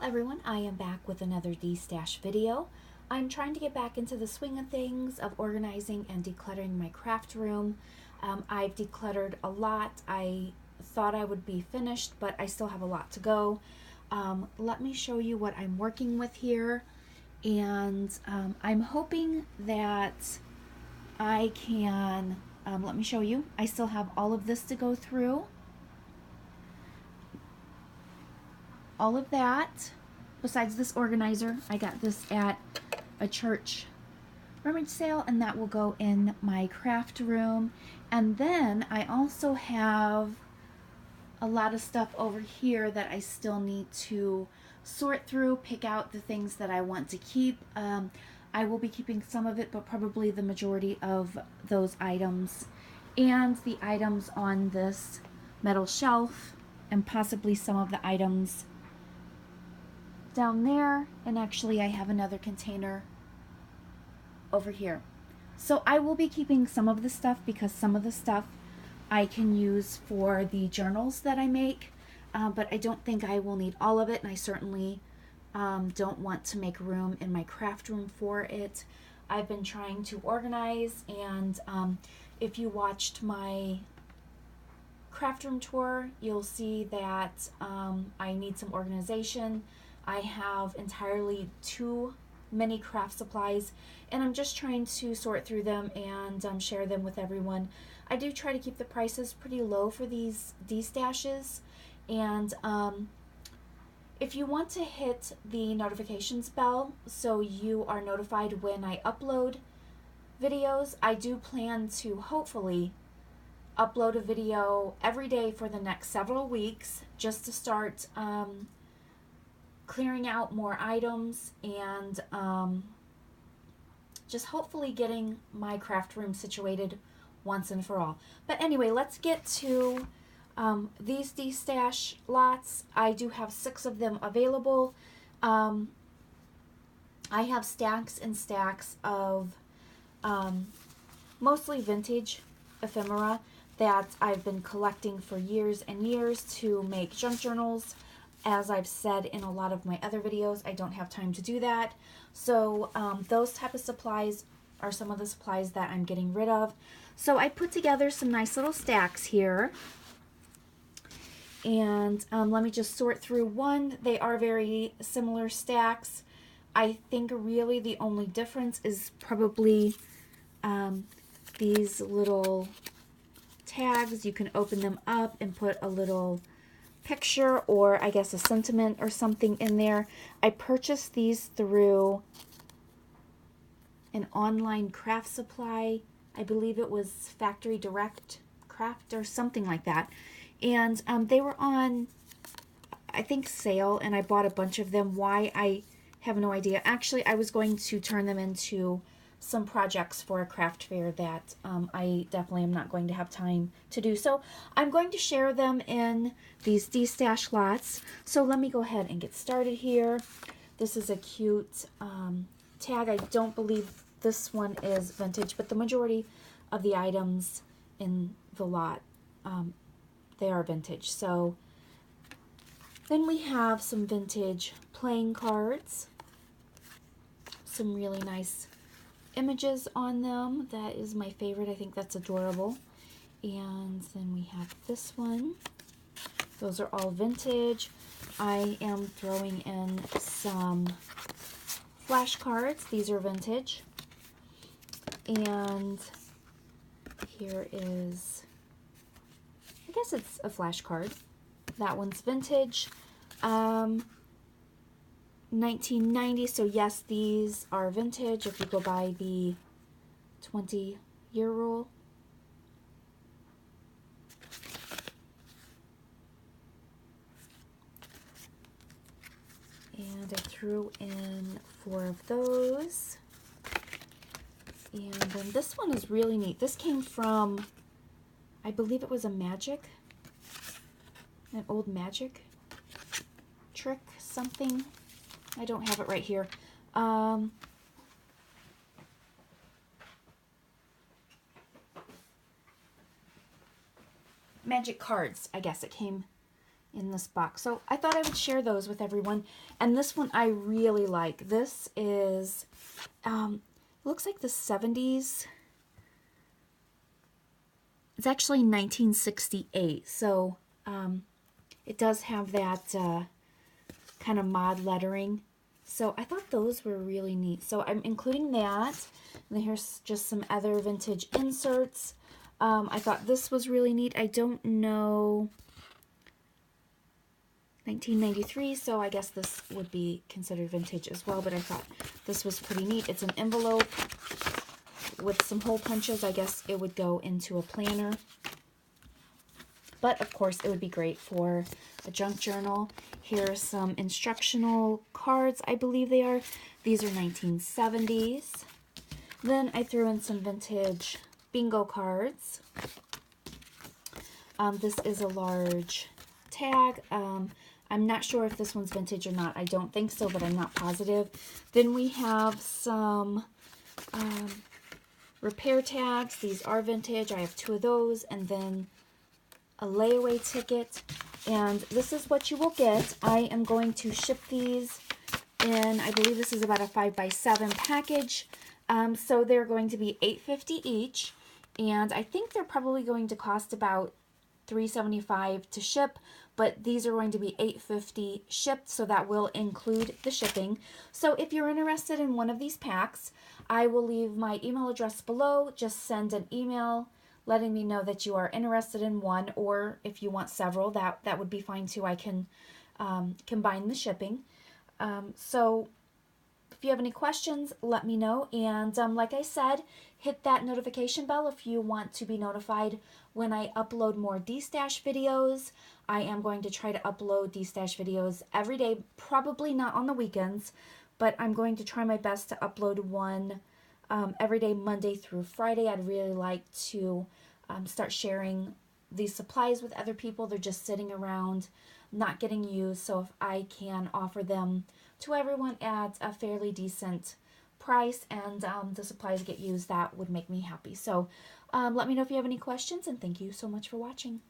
everyone, I am back with another DESTASH video. I'm trying to get back into the swing of things of organizing and decluttering my craft room. I've decluttered a lot. I thought I would be finished, but I still have a lot to go. Let me show you what I'm working with here, and I'm hoping that I can, let me show you. I still have all of this to go through. All of that, besides this organizer. I got this at a church rummage sale, and that will go in my craft room. And then I also have a lot of stuff over here that I still need to sort through, pick out the things that I want to keep. I will be keeping some of it, but probably the majority of those items and the items on this metal shelf, and possibly some of the items down there. And actually I have another container over here. So I will be keeping some of the stuff because some of the stuff I can use for the journals that I make, but I don't think I will need all of it, and I certainly don't want to make room in my craft room for it. I've been trying to organize, and if you watched my craft room tour, you'll see that I need some organization. I have entirely too many craft supplies, and I'm just trying to sort through them and share them with everyone. I do try to keep the prices pretty low for these DESTASHs, and if you want to hit the notifications bell so you are notified when I upload videos, I do plan to hopefully upload a video every day for the next several weeks, just to start clearing out more items and just hopefully getting my craft room situated once and for all. But anyway, let's get to these DESTASH lots. I do have 6 of them available. I have stacks and stacks of mostly vintage ephemera that I've been collecting for years and years to make junk journals. As I've said in a lot of my other videos, I don't have time to do that. So those type of supplies are some of the supplies that I'm getting rid of. So I put together some nice little stacks here. And let me just sort through one. They are very similar stacks. I think really the only difference is probably these little tags. You can open them up and put a little picture or I guess a sentiment or something in there. I purchased these through an online craft supply. I believe it was Factory Direct Craft or something like that. And they were on, I think, sale, and I bought a bunch of them. Why, I have no idea. Actually, I was going to turn them into some projects for a craft fair that I definitely am not going to have time to do. So I'm going to share them in these DESTASH lots. So let me go ahead and get started here. This is a cute tag. I don't believe this one is vintage, but the majority of the items in the lot, they are vintage. So then we have some vintage playing cards, some really nice images on them. That is my favorite. I think that's adorable. And then we have this one. Those are all vintage. I am throwing in some flashcards. These are vintage. And here is, I guess it's a flashcard. That one's vintage. 1990, so yes, these are vintage if you go by the 20-year rule. And I threw in 4 of those. And then this one is really neat. This came from, I believe it was an old magic trick something. I don't have it right here. Magic cards, I guess it came in this box. So I thought I would share those with everyone. And this one I really like. This is, looks like the 70s. It's actually 1968. So it does have that kind of mod lettering. So I thought those were really neat. So I'm including that. And then here's just some other vintage inserts. I thought this was really neat. I don't know, 1993, so I guess this would be considered vintage as well, but I thought this was pretty neat. It's an envelope with some hole punches. I guess it would go into a planner. But of course, it would be great for a junk journal. Here are some instructional cards, I believe they are. These are 1970s. Then I threw in some vintage bingo cards. This is a large tag. I'm not sure if this one's vintage or not. I don't think so, but I'm not positive. Then we have some repair tags. These are vintage. I have 2 of those. And then a layaway ticket. And this is what you will get. I am going to ship these in, I believe this is about a 5x7 package. So they're going to be $8.50 each. And I think they're probably going to cost about $3.75 to ship, but these are going to be $8.50 shipped, so that will include the shipping. So if you're interested in one of these packs, I will leave my email address below. Just send an email letting me know that you are interested in one, or if you want several, that would be fine too. I can combine the shipping. So if you have any questions, let me know. And like I said, hit that notification bell if you want to be notified when I upload more DESTASH videos. I am going to try to upload DESTASH videos every day, probably not on the weekends, but I'm going to try my best to upload one every day, Monday through Friday. I'd really like to start sharing these supplies with other people. They're just sitting around, not getting used. So if I can offer them to everyone at a fairly decent price and the supplies get used, that would make me happy. So let me know if you have any questions, and thank you so much for watching.